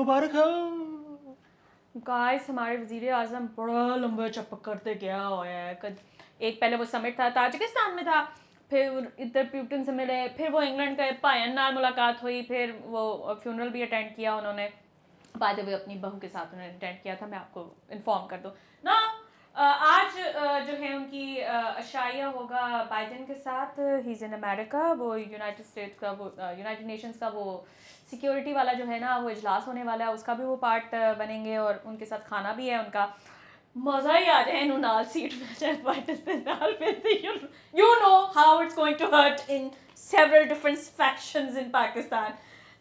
मुबारक हो। गाइस हमारे वजीर आजम बड़ा लंबा चप्पक करते गया हुआ है। एक पहले वो समिट था ताजिकिस्तान में था, फिर इधर प्यूटन से मिले, फिर वो इंग्लैंड गए, भाईन नाल मुलाकात हुई, फिर वो फ्यूनरल भी अटेंड किया उन्होंने। बाद में अपनी बहू के साथ उन्होंने अटेंड किया था, मैं आपको इन्फॉर्म कर दूँ ना। आज जो है उनकी अशाइया होगा बाइडेन के साथ। ही इज़ इन अमेरिका, वो यूनाइटेड स्टेट्स का, वो यूनाइटेड नेशंस का वो सिक्योरिटी वाला जो है ना वो इजलास होने वाला है, उसका भी वो पार्ट बनेंगे और उनके साथ खाना भी है उनका। मज़ा ही आ जाए इन नाल सीट में चाहे बाइडेन नाल फिर you know how it's going to hurt in several different factions in Pakistan.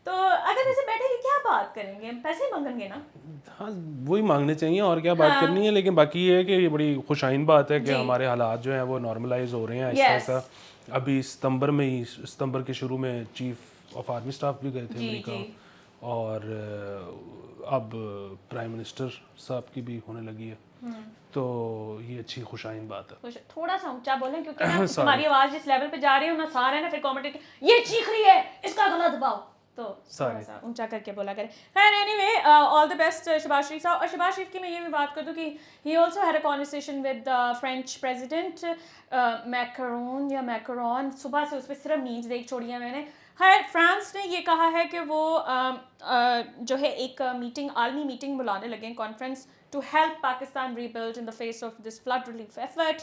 तो अगर वैसे बैठे कि क्या बात करेंगे, पैसे मांगेंगे ना। हाँ, वही मांगने चाहिए और क्या बात करनी है। लेकिन बाकी ये है कि ये बड़ी खुशाइन बात है कि हमारे हालात जो हैं वो नॉर्मलाइज हो रहे हैं आहिस्ता आहिस्ता। अभी सितंबर के शुरू में चीफ ऑफ आर्मी स्टाफ भी गए थे अमेरिका, और अब प्राइम मिनिस्टर साहब की भी होने लगी है। तो ये अच्छी खुशाइन बात है। थोड़ा सा ऊंचा बोलें क्योंकि ना तुम्हारी आवाज जिस लेवल पे जा रही है ना, सारे ना फिर कमेंट ये चीख रही है, इसका गला दबाओ, तो थोड़ा सा ऊंचा करके बोला करें। खैर anyway, all the best Shahbaz Sharif sahab. और शहबाज शरीफ की मैं ये भी बात कर दूं कि ही also had a conversation with French president Macron या मैकरॉन। सुबह से उस पर सिर्फ मीम्स देख छोड़ी है मैंने। खैर फ्रांस ने ये कहा है कि वो जो है एक मीटिंग, आर्मी मीटिंग बुलाने लगे, conference to help Pakistan rebuild in the face of this flood relief effort.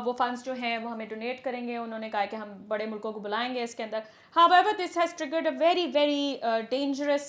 वो फंड्स जो हैं वो हमें डोनेट करेंगे, उन्होंने कहा कि हम बड़े मुल्कों को बुलाएंगे इसके अंदर। However, this has triggered a very dangerous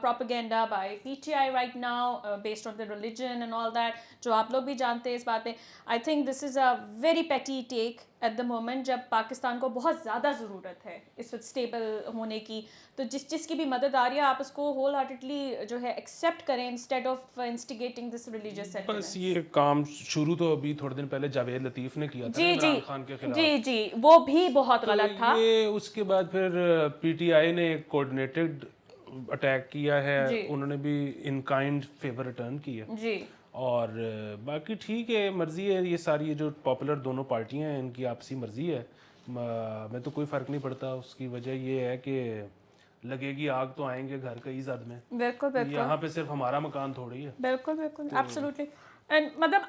propaganda by PTI right now, based on the religion and all that, जो आप लोग भी जानते हैं इस बात में। I think this is a very petty take at the moment, जब पाकिस्तान को बहुत ज़्यादा ज़रूरत है इस वक्त स्टेबल होने की। तो जिसकी भी मदद आ रही है आप उसको होल हार्टेडली जो है एक्सेप्ट करें instead of instigating this religious sentiment. बस ये काम शुरू तो अभी थोड़े दिन पहले जावेद लतीफ़ ने किया था इमरान खान के खिलाफ। जी वो भी बहुत तो गलत था। ये उसके बाद फिर पीटीआई ने एक कोऑर्डिनेटेड अटैक किया है, उन्होंने भी इन काइंड फेवर रिटर्न किया जी। और बाकी ठीक है, मर्जी है। ये सारी जो पॉपुलर दोनों पार्टियां हैं इनकी आपसी मर्जी है, मैं तो कोई फ़र्क नहीं पड़ता। उसकी वजह ये है कि लगेगी आग तो आएंगे घर कई जद में। बिल्कुल यहाँ पे सिर्फ हमारा मकान थोड़ी है। बिल्कुल एब्सोल्युटली। And मतलब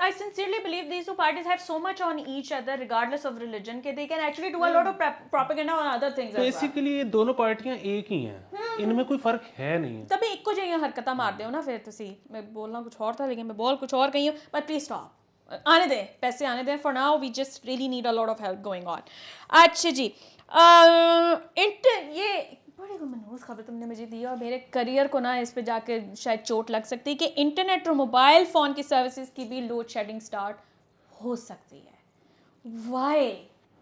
I sincerely believe these two parties have so much on each other regardless of religion कि they can actually do a lot of propaganda on other things as well. Basically ये दोनों पार्टियां एक ही हैं, इनमें कोई फर्क है नहीं। तभी एक को जिहियां हरकतां मार दे हो ना फिर तुसी। मैं बोलना कुछ और था लेकिन मैं बोल कुछ और कही हूँ, but please stop। आने दें, पैसे आने दें। For now we just really need a lot of help going on। अच्छा जी, ये बड़ी मनहूस खबर तुमने मुझे दी और मेरे करियर को ना इस पे जाके शायद चोट लग सकती है कि इंटरनेट और मोबाइल फ़ोन की सर्विसेज की भी लोड शेडिंग स्टार्ट हो सकती है। Why?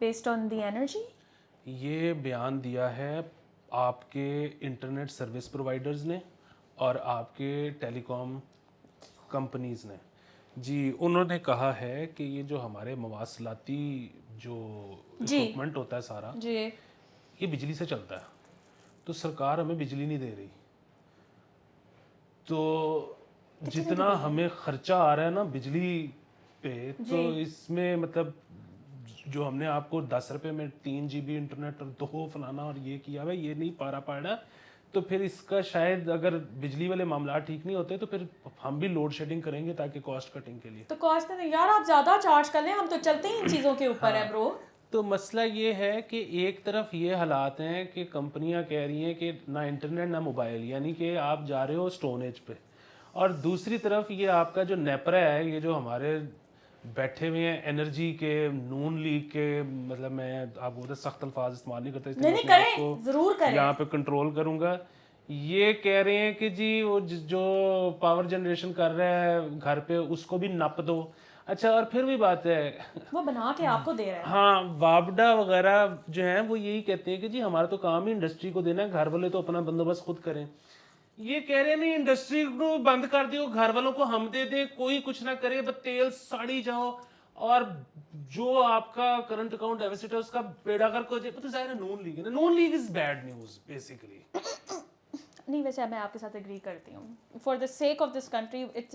Based on the energy? ये बयान दिया है आपके इंटरनेट सर्विस प्रोवाइडर्स ने और आपके टेलीकॉम कंपनीज ने। जी, उन्होंने कहा है कि ये जो हमारे मवासलाती जो इक्विपमेंट होता है सारा जी, ये बिजली से चलता है, तो सरकार हमें बिजली नहीं दे रही। तो जितना हमें खर्चा आ रहा है ना बिजली पे, तो इसमें मतलब जो हमने आपको 10 रुपए में 3 GB इंटरनेट और 2 फलाना और ये किया है, ये नहीं पारा पाड़ा। तो फिर इसका शायद अगर बिजली वाले मामला ठीक नहीं होते तो फिर हम भी लोड शेडिंग करेंगे ताकि कॉस्ट कटिंग के लिए। तो कॉस्ट कटिंग यार आप ज़्यादा चार्ज कर लें, हम तो चलते ही इन चीज़ों के ऊपर है ब्रो। तो मसला ये है कि एक तरफ ये हालात हैं कि कंपनियां कह रही हैं कि ना इंटरनेट ना मोबाइल, यानी कि आप जा रहे हो स्टोन एज पे, और दूसरी तरफ ये आपका जो नेपरा है, ये जो हमारे बैठे हुए हैं एनर्जी के नून लीग के, मतलब मैं आपको बोलते सख्त अल्फाज इस्तेमाल नहीं करता, नहीं जरूर करें, यहाँ पे कंट्रोल करूँगा। ये कह रहे हैं कि जी वो जो पावर जनरेशन कर रहा है घर पे उसको भी नप दो। अच्छा, और फिर भी बात है वो बना के आपको दे रहा है। हाँ, वापडा वगैरह जो है वो यही कहते हैं कि जी हमारा तो काम ही इंडस्ट्री को देना है, घर वाले तो अपना बंदोबस्त खुद करें। ये कह रहे हैं नहीं, इंडस्ट्री को बंद कर दियो, घर वालों को हम दे दें, कोई कुछ ना करे, बस तेल साड़ी जाओ और जो आपका करंट अकाउंट डेफिसिट है उसका बेड़ा कर को। तो जाहिर है नून लीग है ना, Noon League is bad news basically. नहीं, वैसे मैं आपके साथ एग्री करती हूँ। For the sake of this country it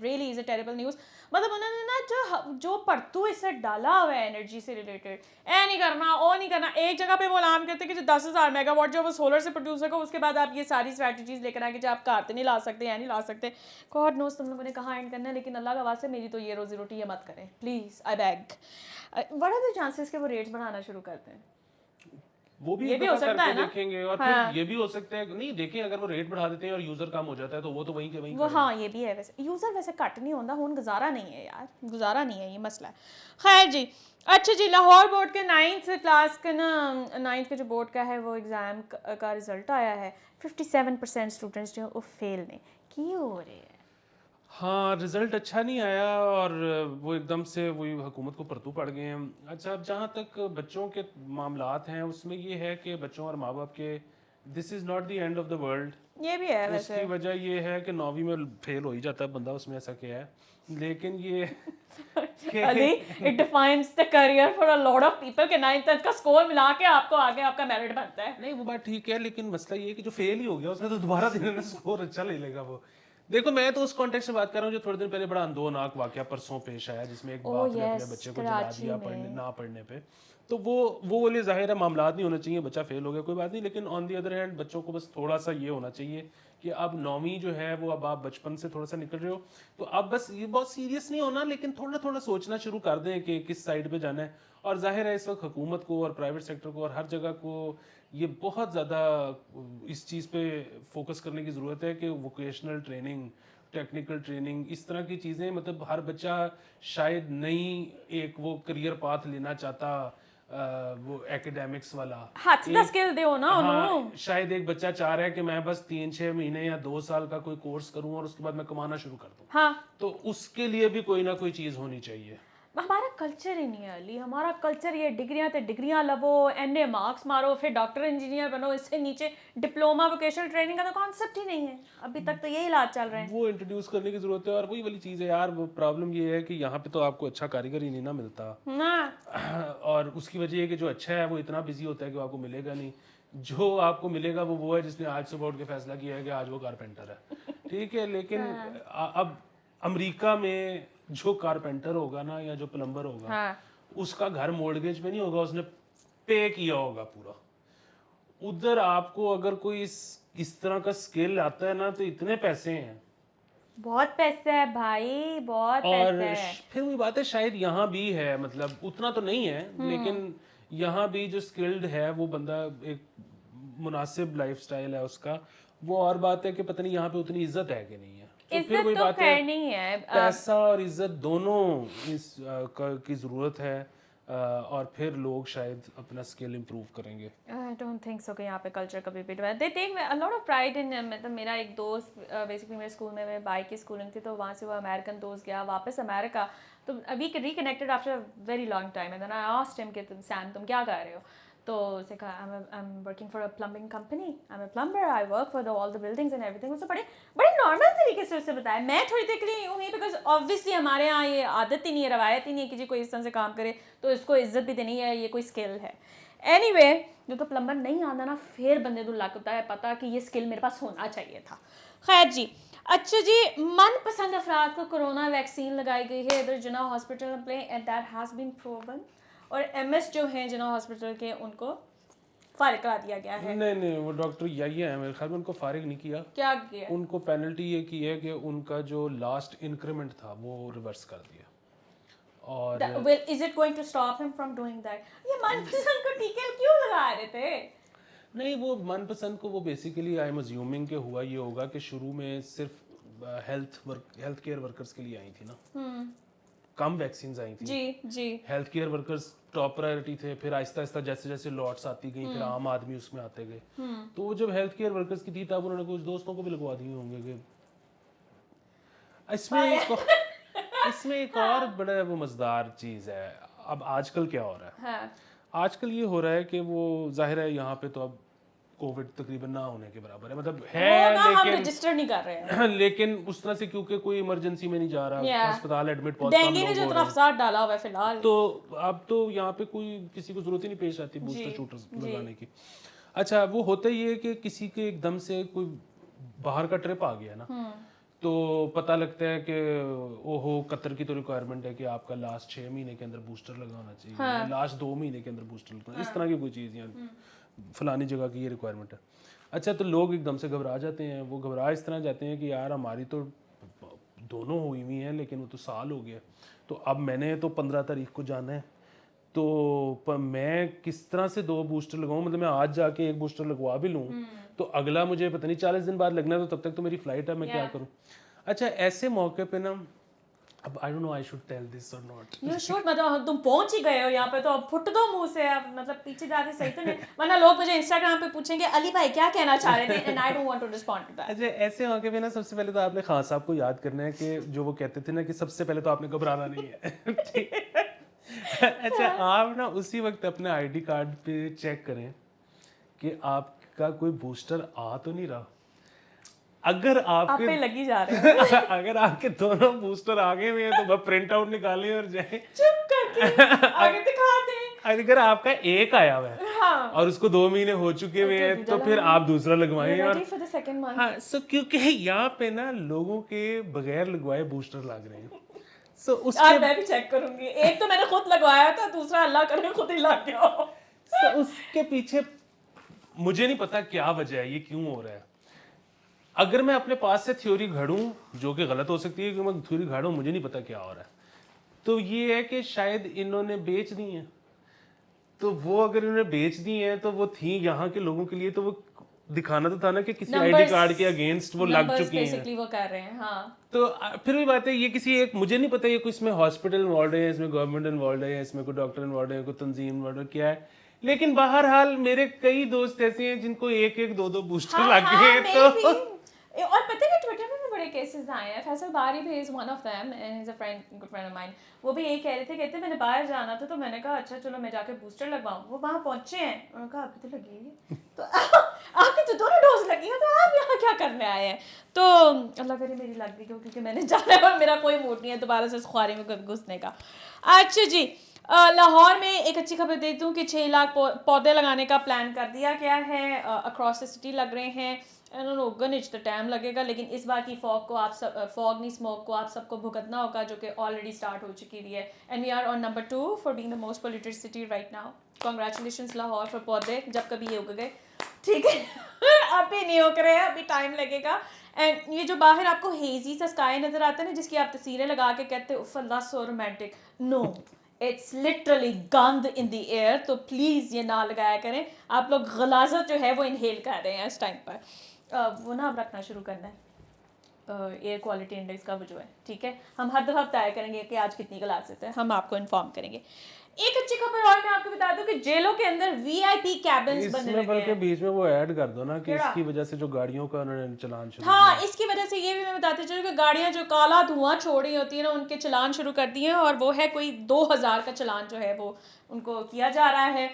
really is a terrible news. मतलब उन्होंने ना जो परतू इससे डाला हुआ है एनर्जी से रिलेटेड, ए नहीं करना, ओ नहीं करना। एक जगह पे वो ऐलान करते हैं कि जो 10,000 मेगावाट जो वो सोलर से प्रोड्यूस होगा, उसके बाद आप ये सारी स्ट्रैटेजीज लेकर आए कि जो आप कारते नहीं ला सकते, या नहीं ला सकते। गॉड नोस तुम लोगों ने कहाँ एंड करना है, लेकिन अल्लाह का वास्ते मेरी तो ये रोजी रोटी ये मत करें please, I beg. What are the chances कि वो रेट्स बढ़ाना शुरू करते हैं? वो भी ये भी हो सकता है ना, देखेंगे। और फिर ये भी हो सकता है नहीं, देखें अगर वो रेट बढ़ा देते हैं और यूजर कम हो जाता है तो वो तो वहीं के वहीं वो, हाँ ये भी है। वैसे यूज़र वैसे घट नहीं होता, हुन गुजारा नहीं है यार, गुजारा नहीं है, ये मसला है। खैर जी, अच्छा जी, लाहौर बोर्ड के 9th क्लास का ना, 9th के जो बोर्ड का है वो एग्ज़ाम का रिज़ल्ट आया है। 57% स्टूडेंट्स जो वो फेल ने की हो रहे हैं। हाँ, रिजल्ट अच्छा नहीं आया और वो एकदम से वही हुकूमत को परतू पड़ गए हैं। अच्छा, अब जहाँ तक बच्चों के मामलात हैं उसमें ये है कि बच्चों और माँ बाप के this is not the end of the world. ये भी है वैसे। उसकी वजह ये है कि 9वीं में फेल हो ही जाता है बंदा, उसमें ऐसा क्या है। लेकिन ये Ali, it defines the career for a lot of people के 9th तक का स्कोर मिला के आपको आगे आपका मेरिट बनता है। नहीं, वो बात ठीक है, लेकिन मसला ये है कि जो फेल ही हो गया उसने तो दोबारा देने में स्कोर अच्छा ले लेगा वो। देखो, मैं तो उस कॉन्टेक्स्ट से बात कर रहा हूँ जो थोड़े दिन पहले बड़ा अंदोनाक वाकया परसों पेश आया, जिसमें एक बाप ने अपने बच्चे को जला दिया ना पढ़ने पे। तो वो वाले जाहिर है मामलात नहीं होना चाहिए, बच्चा फेल हो गया कोई बात नहीं, लेकिन ऑन दी अदर हैंड बच्चों को बस थोड़ा सा ये होना चाहिए कि अब 9वीं जो है वो अब आप बचपन से थोड़ा सा निकल रहे हो, तो अब बस ये बहुत सीरियस नहीं होना, लेकिन थोड़ा थोड़ा सोचना शुरू कर दें कि किस साइड पे जाना है। और जाहिर है इस वक्त हुकूमत को और प्राइवेट सेक्टर को और हर जगह को ये बहुत ज़्यादा इस चीज़ पे फोकस करने की ज़रूरत है कि वोकेशनल ट्रेनिंग, टेक्निकल ट्रेनिंग, इस तरह की चीज़ें, मतलब हर बच्चा शायद नई एक वो करियर पाथ लेना चाहता, वो एकेडमिक्स वाला हाथ दा स्किल दो ना हाँ, शायद एक बच्चा चाह रहा है कि मैं बस 3-6 महीने या 2 साल का कोई कोर्स करूं और उसके बाद मैं कमाना शुरू कर दूं। हाँ, तो उसके लिए भी कोई ना कोई चीज़ होनी चाहिए। हमारा कल्चर ही नहीं है अली। हमारा कल्चर ये डिग्रियां लवो, एनए मार्क्स मारो, फिर डॉक्टर इंजीनियर बनो, इससे नीचे डिप्लोमा वोकेशनल ट्रेनिंग का तो कॉन्सेप्ट ही नहीं है। अभी तक तो यही इलाज चल रहे हैं। वो इंट्रोड्यूस करने की जरूरत है। और वही वाली चीज़ है यार, वो प्रॉब्लम ये है कि यहाँ पे तो आपको अच्छा कारीगर ही नहीं ना मिलता ना, और उसकी वजह ये कि जो अच्छा है वो इतना बिजी होता है कि वो आपको मिलेगा नहीं। जो आपको मिलेगा वो है जिसने आज सुबह उठ के फैसला किया है कि आज वो कारपेंटर है, ठीक है। लेकिन अब अमेरिका में जो कारपेंटर होगा ना या जो प्लम्बर होगा, हाँ, उसका घर मॉर्गेज पे नहीं होगा, उसने पे किया होगा पूरा। उधर आपको अगर कोई इस तरह का स्किल आता है ना तो इतने पैसे हैं, बहुत पैसा है भाई, बहुत और पैसा है। फिर वही बात है, शायद यहाँ भी है, मतलब उतना तो नहीं है, लेकिन यहाँ भी जो स्किल्ड है वो बंदा एक मुनासिब लाइफस्टाइल है उसका, वो और बात है कि पता नहीं यहाँ पे उतनी इज्जत है कि नहीं है। तो फिर वही बात है, नहीं है। पैसा और इज्जत दोनों की जरूरत है, और फिर लोग शायद अपना स्किल इंप्रूव करेंगे। आई डोंट थिंक सो कि यहाँ पे कल्चर कभी भी they take a lot of pride in. मतलब मेरा एक दोस्त बेसिकली मेरे स्कूल में, मेरे बाइक की स्कूलिंग थी, तो वहाँ से वो अमेरिकन दोस्त गया वापस अमेरिका, तो अभी reconnected after very long time. And then I asked him कि सैम तुम क्या कर रहे हो, तो उसे कहा I am working for a plumbing company, I am a plumber, I work for all the buildings and everything. उसे बड़े नॉर्मल तरीके से उसे बताया। मैं थोड़ी देर के लिए यूँ ही, बिकॉज ऑब्वियसली हमारे यहाँ ये आदत ही नहीं है, रवायत ही नहीं है कि जी कोई इस तरह से काम करे तो इसको इज्जत भी देनी है, ये कोई स्किल है। एनीवे, जो तो प्लम्बर नहीं आना ना, फिर बंदे को लगता है पता कि ये स्किल मेरे पास होना चाहिए था। खैर जी, अच्छा जी, मनपसंद अफराद को कोरोना वैक्सीन लगाई गई है इधर जिन्ना हॉस्पिटल में, and that has been proven. और एमएस जो हैं जिन्ना हॉस्पिटल के, उनको फारिग करा दिया गया है। नहीं, वो डॉक्टर यही है, मेरे ख्याल में उनको फारिग नहीं किया। क्या किया? उनको पेनल्टी ये की है कि उनका जो लास्ट इंक्रीमेंट था वो रिवर्स कर दिया। और well, is it going to stop him from doing that? ये मनपसंद को टीके क्यों लगा रहे थे? नहीं, वो मनपसंद को वो बेसिकली आई एम अज्यूमिंग के हुआ ये होगा कि शुरू में सिर्फ हेल्थ केयर वर्कर्स के लिए आई थी ना, कम वैक्सीन आई थी जी। Health care workers top priority थे, फिर आहिस्ता आहिस्ता जैसे जैसे लॉट्स आती गई फिर आम आदमी उसमें आते गए। तो वो जब हेल्थ केयर वर्कर्स की थी तब उन्होंने कुछ दोस्तों को भी लगवा दिए होंगे कि इसमें एक और बड़ा वो मजेदार चीज है। अब आजकल क्या हो रहा है? हाँ, आजकल ये हो रहा है कि वो जाहिर है यहाँ पे तो अब कोविड तकरीबन ना होने के बराबर है, मतलब है हम रजिस्टर नहीं कर रहे हैं। लेकिन उस तरह से क्योंकि कोई इमरजेंसी में नहीं जा रहा, अस्पताल एडमिट बहुत कम डेंगू ने जो तरफ साथ डाला हुआ है फिलहाल, तो अब तो यहाँ पे कोई किसी को जरूरत ही नहीं पेश आती बूस्टर शूटर लगाने की। अच्छा, वो होता ही है कि किसी के एकदम से कोई बाहर का ट्रिप आ गया ना, तो पता लगता है कि ओहो कतर की तो रिक्वायरमेंट है कि आपका लास्ट 6 महीने के अंदर बूस्टर लगाना चाहिए, लास्ट 2 महीने के अंदर बूस्टर लगाना, इस तरह की कोई चीज़, या फलानी जगह की ये रिक्वायरमेंट है। अच्छा, तो लोग एकदम से घबरा जाते हैं, वो घबरा इस तरह जाते हैं कि यार हमारी तो दोनों हुई हुई हैं लेकिन वो तो साल हो गया, तो अब मैंने तो 15 तारीख को जाना है, तो मैं किस तरह से 2 बूस्टर लगाऊं, मतलब मैं आज जाके 1 बूस्टर लगवा भी लूं तो अगला मुझे पता नहीं 40 दिन बाद लगना है, तो तब तक तो मेरी फ्लाइट है, मैं क्या करूं। अच्छा, ऐसे मौके पे ना, अब I don't know I should tell this or not, you should, मतलब तुम पहुंच ही गए हो यहाँ पे तो अब फुट दो मुंह से, अब मतलब पीछे जाते सही तो नहीं, वरना लोग मुझे इंस्टाग्राम पे पूछेंगे अली भाई क्या कहना चाह रहे थे, and I don't want to respond to that. अच्छा, ऐसे मौके पे ना सबसे पहले तो आपने खान साहब को याद करना है कि जो वो कहते थे ना कि सबसे पहले तो आपने घबराना नहीं है ठीक है? अच्छा, आप ना उसी वक्त अपने आईडी कार्ड पे चेक करें कि आपका कोई बूस्टर आ तो नहीं रहा। अगर आपके पे लगी जा रहे हैं अगर आपके दोनों बूस्टर आ गए हुए हैं तो बस प्रिंट आउट निकालें और जाएं, चुप करके आगे दिखा दें। अगर आपका एक आया हुआ है हाँ, और उसको 2 महीने हो चुके हुए हैं तो फिर आप दूसरा लगवाएं। और ready for the second month। हाँ, सो क्योंकि यहाँ पे ना लोगों के बगैर लगवाए बूस्टर लग रहे हैं, सो उसके मैं भी चेक करूंगी, एक तो मैंने खुद लगवाया था, दूसरा अल्लाह करे खुद ही लग गया हो। so, उसके पीछे मुझे नहीं पता क्या वजह है, ये क्यों हो रहा है। अगर मैं अपने पास से थ्योरी घड़ूं, जो कि गलत हो सकती है कि मैं थ्योरी घड़ूं, मुझे नहीं पता क्या हो रहा है, तो ये है कि शायद इन्होंने बेच दी है, तो वो अगर इन्होंने बेच दी है तो वो थी यहाँ के लोगों के लिए, तो वो दिखाना तो था ना कि किसी आईडी कार्ड के अगेंस्ट वो लग चुकी हैं, बेसिकली वो कर रहे हैं। हाँ, तो फिर भी बात है, ये किसी एक, मुझे नहीं पता ये कोई इसमें हॉस्पिटल इन्वॉल्व है, इसमें गवर्नमेंट इन्वॉल्व है, इसमें कोई डॉक्टर इन्वॉल्व है, कोई तंजीम इन्वॉल्व है, क्या है, लेकिन बहरहाल मेरे कई दोस्त ऐसे हैं जिनको 1-1 2-2 बूस्टर लग गए हैं। तो और पता है ट्विटर में भी बड़े केसेस आए हैं, फैसल बारी भी is one of them and he is a friend, good friend of mine. वो भी यही कह रहे थे, कहते मैंने बाहर जाना था तो मैंने कहा अच्छा चलो मैं जाके बूस्टर लगवाऊं। वो वहां पहुंचे हैं, उन्होंने कहा आपकी तो लगेगी तो आपकी तो दोनों डोज लगी है, तो आप यहाँ क्या करने आए हैं। तो अल्लाह करे मेरी लग गई, क्योंकि मैंने जाना है और मेरा कोई मूड नहीं है दोबारा से इस ख्वारी में घुसने का। अच्छा जी, लाहौर में एक अच्छी खबर देती हूँ कि 6 लाख पौधे लगाने का प्लान कर दिया गया है, अक्रॉस द सिटी लग रहे हैं। गणित तो टाइम लगेगा, लेकिन इस बार की फॉग को आप सब, फॉग नहीं स्मोक को आप सबको भुगतना होगा, जो कि ऑलरेडी स्टार्ट हो चुकी हुई है। And we are on number 2 for being the most polluted city right now. Congratulations Lahore for पौधे, जब कभी ये उग गए, ठीक है अभी नहीं उग रहे हैं, अभी टाइम लगेगा। एंड ये जो बाहर आपको हेजी सा स्काई नजर आता है ना, जिसकी आप तस्वीरें लगा के कहते हो Allah so romantic, no it's literally गंद इन द एयर। तो प्लीज़ ये ना लगाया करें, आप लोग गलाजत जो है वो इनहेल कर रहे हैं इस टाइम पर। वो ना अब रखना शुरू करना है, एयर क्वालिटी इंडेक्स का वो जो है, ठीक है, हम हर दफ़ा तय करेंगे कि आज कितनी गलाजत है, हम आपको इन्फॉर्म करेंगे। एक अच्छी खबर और मैं आपको बता दूं कि जेलों के अंदर वीआईपी कैबिन्स बन रहे हैं। बीच में वो ऐड कर दो ना कि इसकी वजह से जो गाड़ियों का उन्होंने चलान शुरू हाँ, इसकी वजह से ये भी मैं बताती चलूँ कि गाड़ियाँ जो काला धुआं छोड़ रही होती है ना, उनके चलान शुरू कर दिए हैं, और वो है कोई 2000 का चलान जो है वो उनको किया जा रहा है।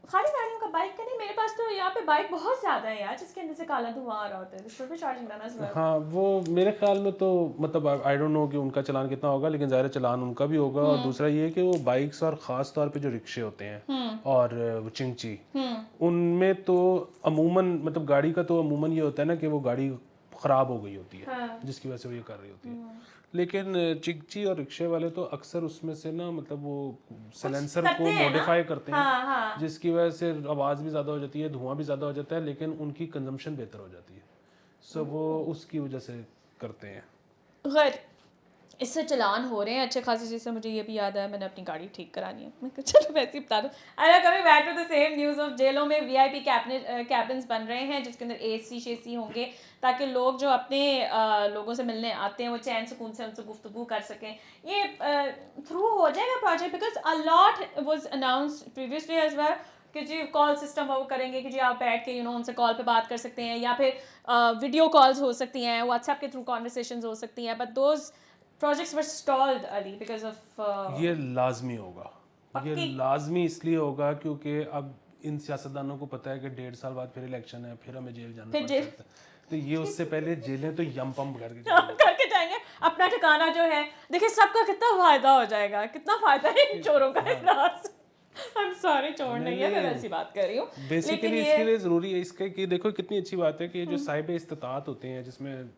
खाली गाड़ियों का, बाइक का नहीं, मेरे पास तो यहाँ पे बाइक बहुत ज़्यादा है यार, जिसके अंदर से काला धुआं आ रहा होता है, should be charging them as well. हाँ, वो मेरे ख्याल में तो मतलब आई डोंट नो कि उनका चलान कितना होगा, लेकिन ज़ाहिर चलान उनका भी होगा। और दूसरा ये कि वो बाइक्स और ख़ास तौर पे जो रिक्शे होते हैं और वो चिंची, उनमें तो अमूमन मतलब गाड़ी का तो अमूमन ये होता है ना कि वो गाड़ी ख़राब हो गई होती है, जिसकी वजह से वो ये कर रही होती है। लेकिन चिंची और रिक्शे वाले तो अक्सर उसमें से ना मतलब वो साइलेंसर को मॉडिफाई करते हैं, जिसकी वजह से आवाज़ भी ज़्यादा हो जाती है, धुआं भी ज़्यादा हो जाता है, लेकिन उनकी कंजम्पशन बेहतर हो जाती है। सो वो उसकी वजह से करते हैं। खैर, इससे चलान हो रहे हैं अच्छे खासे, जिससे मुझे ये भी याद आया मैंने अपनी गाड़ी ठीक करानी है। मैं चलो वैसे ही बता दूँ। अरे कभी back to the same news of जेलों में वीआईपी कैबिन्स बन रहे हैं, जिसके अंदर एसी शेसी होंगे, ताकि लोग जो अपने लोगों से मिलने आते हैं वो चैन सुकून से उनसे गुफ्तगू कर सकें। ये थ्रू हो जाएगा project, because a lot was announced previously as well कि जी कॉल सिस्टम वो करेंगे कि जी आप बैठ के उनसे कॉल पे बात कर सकते हैं, या फिर वीडियो कॉल्स हो सकती हैं, व्हाट्सएप के थ्रू कॉन्वर्सेशंस हो सकती हैं, but those projects were stalled Ali because of ये लाजमी होगा, ये लाजमी इसलिए होगा क्योंकि अब इन सियासतदानों को पता है कि 1.5 साल बाद फिर इलेक्शन है, फिर हमें जेल जाना पड़ सकता है, तो ये उससे पहले जेलें तो यम पम करके जाएंगे अपना ठिकाना जो है। देखिए सबका कितना फायदा हो जाएगा, कितना फायदा है इन चोरों का इस रात से। I'm sorry, छोड़ नहीं है, मैं वैसी बात कर रही हूँ। बेसिकली इसके लिए ज़रूरी है इसका कि देखो कितनी अच्छी बात है कि जो साहिब इस्तिताअत होते हैं, जिसमें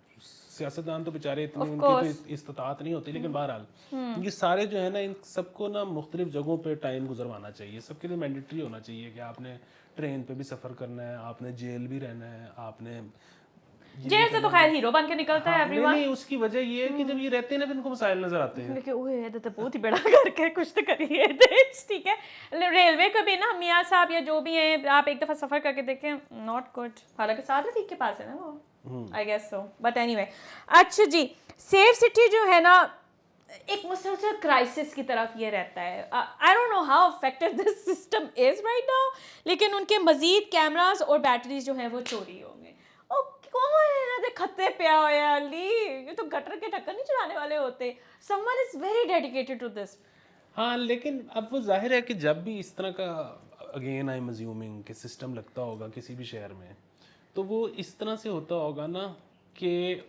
सियासतदान तो बेचारे इतने उनकी तो इस्तिताअत नहीं होती, लेकिन बहरहाल ये सारे जो है ना, इन सबको ना मुख्तलिफ जगहों पे टाइम गुजरवाना चाहिए। सबके लिए मैंडेटरी होना चाहिए कि आपने ट्रेन पे भी सफ़र करना है, आपने जेल भी रहना है, आपने जेल से तो खैर हीरो बन के निकलता है एवरीवन। नहीं, उसकी वजह ये है कि जब ये रहते हैं ना, फिर इनको मसाइल नजर आते हैं। लेकिन ओए ये तो बहुत ही बड़ा करके कुछ तो करिए ठीक है। रेलवे का भी ना मियाँ साहब या जो भी हैं, आप एक दफ़ा सफ़र करके देखें, नॉट गुड। हालांकि साद रफीक के पास है ना वो, I guess so, but anyway. अच्छा जी, सेफ सिटी जो है ना एक मुसलसल क्राइसिस की तरफ ये रहता है। आई don't know how effective this system is right now, लेकिन उनके मजीद कैमरास और बैटरीज जो हैं वो चोरी हो गए। ओ कौन है ना खत्ते पिया होया अली, ये तो गटर के ढक्कन नहीं चुराने वाले होते। Someone is very dedicated to this. हाँ, लेकिन अब वो जाहिर है कि जब भी इस तरह का, अगेन आई एम अज्यूमिंग, कि सिस्टम लगता होगा किसी भी शहर में, तो वो इस तरह से होता होगा ना कि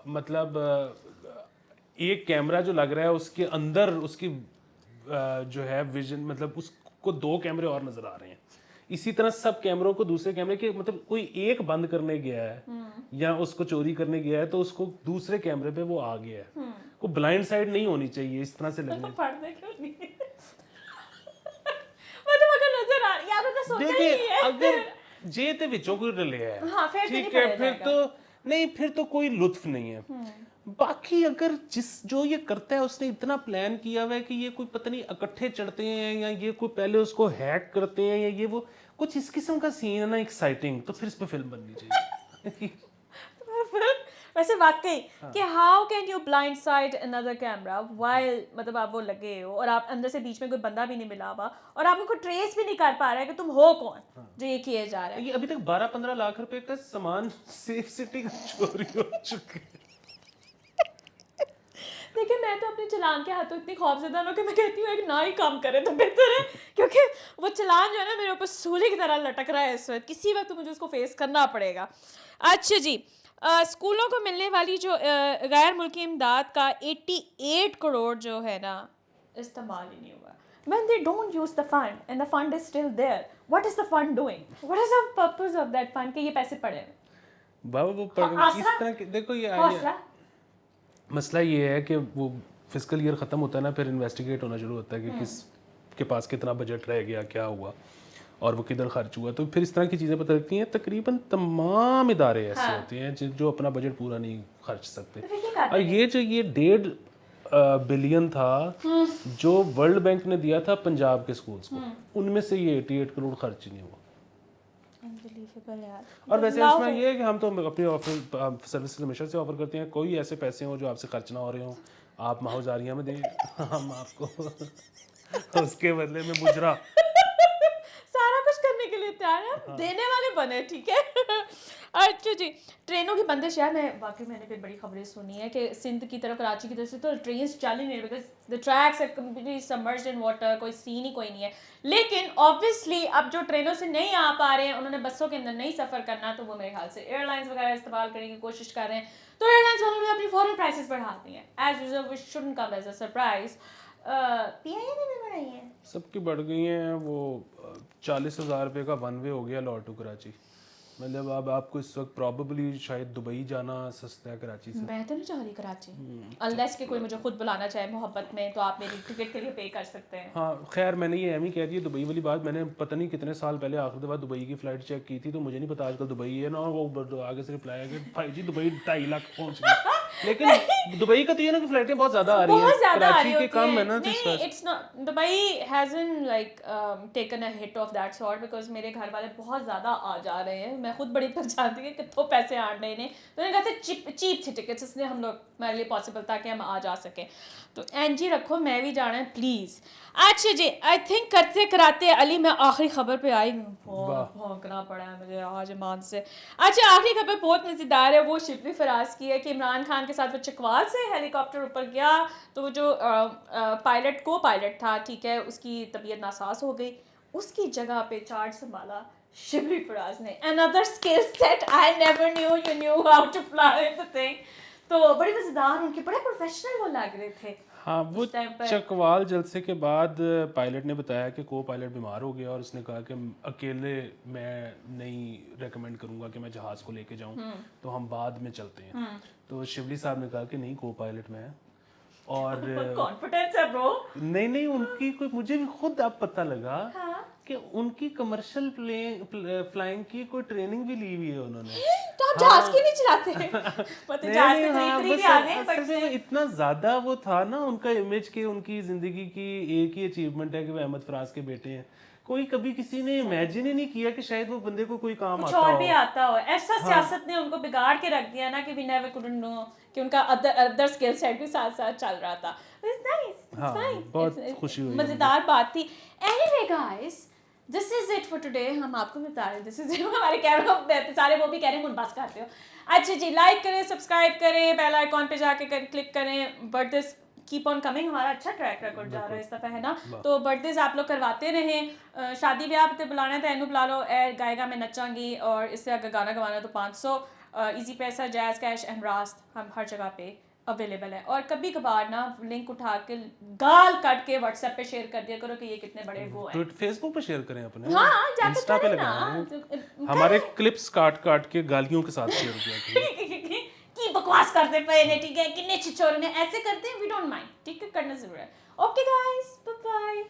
मतलब एक कैमरा जो लग रहा है उसके अंदर उसकी जो है विजन, मतलब उसको 2 कैमरे और नजर आ रहे हैं। इसी तरह सब कैमरों को दूसरे कैमरे के, मतलब कोई एक बंद करने गया है या उसको चोरी करने गया है तो उसको दूसरे कैमरे पे वो आ गया है। को ब्लाइंड साइड नहीं होनी चाहिए इस तरह से लगने। पढ़ने क्यों नहीं मतलब अगर नजर आ यार तो सोचा ही नहीं है। अगर जे ते विचों कोई रले है, हाँ, ठीक है, फिर तो नहीं, फिर तो कोई लुत्फ नहीं है। बाकी अगर जो ये करता है उसने इतना प्लान किया हुआ है कि ये कोई पता नहीं इकट्ठे चढ़ते हैं या ये कोई पहले उसको हैक करते हैं या ये वो कुछ इस किस्म का सीन है ना एक्साइटिंग, तो फिर इस पे फिल्म बननी चाहिए। वैसे वाकई कि how can you blind side another camera while, मतलब आप वो लगे हो और आप अंदर से बीच में कोई बंदा भी नहीं मिला हुआ और आप उनको ट्रेस भी नहीं कर पा रहे हैं कि तुम हो कौन जो ये किए जा रहा है। ये अभी तक 12-15 लाख रुपए का सामान सेफ सिटी का चोरी हो चुका है। देखिए मैं तो अपने चलान के हाथों इतनी खौफजदा हूं कि मैं कहती हूँ एक ना ही काम करे तो बेहतर है, क्योंकि वो चलान जो है ना मेरे ऊपर सूली की तरह लटक रहा है इस वक्त, किसी वक्त मुझे उसको फेस करना पड़ेगा। अच्छा जी, स्कूलों को मिलने वाली जो गैर मुल्की इमदाद का 88 करोड़ जो है ना इस्तेमाल ही नहीं हुआ। When they don't use the fund and the fund is still there, what is the fund doing? What is the purpose of that fund? कि ये पैसे पड़े हैं बाबा वो इस तरह के, देखो ये मसला ये है कि वो फिस्कल ईयर ख़त्म होता है ना, फिर इन्वेस्टिगेट होना शुरू होता है कि किस के पास कितना बजट रह गया, क्या हुआ और वो किधर खर्च हुआ, तो फिर इस तरह की चीज़ें पता लगती हैं। तकरीबन तमाम इदारे ऐसे होते हैं जो अपना बजट पूरा नहीं खर्च सकते। और ये जो ये 1.5 बिलियन था जो वर्ल्ड बैंक ने दिया था पंजाब के स्कूल्स को, उनमें से ये 88 करोड़ खर्च नहीं हुआ। और वैसे इसमें ये है कि हम तो अपनी ऑफर सर्विसेज हमेशा से ऑफर करते हैं, कोई ऐसे पैसे हो जो आपसे खर्च ना हो रहे हो आप माहौजारिया में दें, हम आपको उसके बदले में मुजरा सारा कुछ करने के लिए तैयार है। हाँ। देने वाले बने, ठीक है। अच्छा जी, ट्रेनों की बंदिश है। मैं वाकई मैंने फिर बड़ी खबरें सुनी है कि सिंध की तरफ, कराची की तरफ से तो ट्रेन चल ही नहीं, because the tracks are completely submerged in water, कोई सीन ही कोई नहीं है। लेकिन ऑब्वियसली अब जो ट्रेनों से नहीं आ पा रहे हैं, उन्होंने बसों के अंदर नहीं सफ़र करना, तो वो मेरे ख्याल से एयरलाइंस वगैरह इस्तेमाल करने की कोशिश कर रहे हैं। तो एयरलाइंस वालों ने अपनी फॉरन प्राइसेस बढ़ा दी हैं, as usual which shouldn't come as a surprise. PIA ने भी बढ़ाई है, सबकी बढ़ गई हैं। वो 40,000 रुपये का वन वे हो गया लाहौर टू कराची। मतलब अब आपको इस वक्त प्रॉबेबली शायद दुबई जाना सस्ता है कराची से। मैं तो नहीं चाह रही कराची, अनलेस कि कोई मुझे खुद बुलाना चाहे मोहब्बत में, तो आप मेरी टिकट के लिए पे कर सकते हैं। हाँ खैर, मैंने ये एम ही कह दी है दुबई वाली बात। मैंने पता नहीं कितने साल पहले आखिरी दफ़ा दुबई की फ़्लाइट चेक की थी, तो मुझे नहीं पता आजकल दुबई है ना। वो आगे से रिप्लाई है कि भाई जी दुबई 2.5 लाख पहुँच गई। लेकिन दुबई का तो ये ना कि फ़्लाइटें बहुत ज़्यादा आ रही हैं, कराची के कम है ना। नहीं, it's not, Dubai hasn't like taken a hit of that sort, because मेरे घर वाले बहुत ज़्यादा आ जा रहे हैं। मैं खुद बड़ी परेशान थी कि कितने पैसे आ रहे हैं, तो उन्होंने कहा था चीप थी टिकट्स, इसलिए हम लोग मेरे लिए पॉसिबल था कि हम आ जा सकें। तो एनजी रखो, मैं भी जाना है प्लीज़। अच्छा जी, आई थिंक करते कराते अली मैं आखिरी खबर पे आई हूँ, बहुत भौंकना पड़ा है मुझे आज ईमान से। अच्छा, आखिरी खबर बहुत मज़ेदार है, वो शिबली फराज की है कि इमरान खान के साथ वो चकवाल से हेलीकॉप्टर ऊपर गया, तो वो जो पायलट को पायलट था, ठीक है, उसकी तबीयत नासाज हो गई, उसकी जगह पे चार्ज संभाला शिबली फराज ने। Another skill set I never knew you knew how to fly the thing। तो बड़ी मज़ेदार, उनके बड़े प्रोफेशनल वो लग रहे थे। हाँ, वो चकवाल जलसे के बाद पायलट ने बताया कि को पायलट बीमार हो गया और उसने कहा कि अकेले मैं नहीं रेकमेंड करूँगा कि मैं जहाज़ को लेके जाऊँ, तो हम बाद में चलते हैं। तो शिवली साहब ने कहा कि नहीं, को पायलट मैं, और कॉन्फिडेंस है ब्रो। नहीं उनकी कोई, मुझे भी खुद अब पता लगा कि उनकी कमर्शियल फ्लाइंग की कोई ट्रेनिंग भी ली हुई है उन्होंने। तो आप जहाज क्यों नहीं चलाते? मतलब जहाज से खरीद आ गए, बट इतना ज्यादा वो था ना उनका इमेज के उनकी जिंदगी की एक ही अचीवमेंट है कि वो अहमद फराज के बेटे हैं। कोई कभी किसी ने इमेजिन ही नहीं किया कि शायद वो बंदे को कोई काम आता हो, और भी आता हो। ऐसा सियासत ने उनको बिगाड़ के रख दिया ना कि वी नेवर कुडंट नो कि उनका अदर स्किल सेट भी साथ साथ चल रहा था। इट्स नाइस, इट्स फाइन, बहुत खुशी हुई, मजेदार बात थी। Anyway guys, this is it for today. हम आपको भी बता रहे हैं दिस इज इट। हमारे कैमरा सारे वो भी कह रहे हैं बस करते हो। अच्छा जी, लाइक करें, सब्सक्राइब करें, बेल आइकॉन पे जाके क्लिक करें। बर्थडे कीप ऑन कमिंग, हमारा अच्छा ट्रैक रिकॉर्ड जा रहा है इस दफ़ा, है ना? तो बर्थडेज आप लोग करवाते रहें। शादी ब्याह पे बुलाना है तो एनू बुला लो, ए गाएगा मैं नचांगी, और इससे अगर गाना गवाना तो 500। इजी पैसा, जैज़ कैश एंड रास्त, हम हर जगह पे अवेलेबल है। और कभी कभार ना लिंक उठा के गाल काट के व्हाट्सएप पे शेयर कर दिया करो कि ये कितने बड़े वो हैं। फेसबुक पे शेयर करें अपने, हाँ, जाके इंस्टा पे लगाएं, हमारे क्लिप्स काट काट के गालियों के साथ शेयर किया करें। की बकवास करते पे ने, ठीक है, कितने छिछोरे ने ऐसे करते हैं, वी डोंट माइंड, ठीक है, करना जरूर है। Okay guys, bye bye.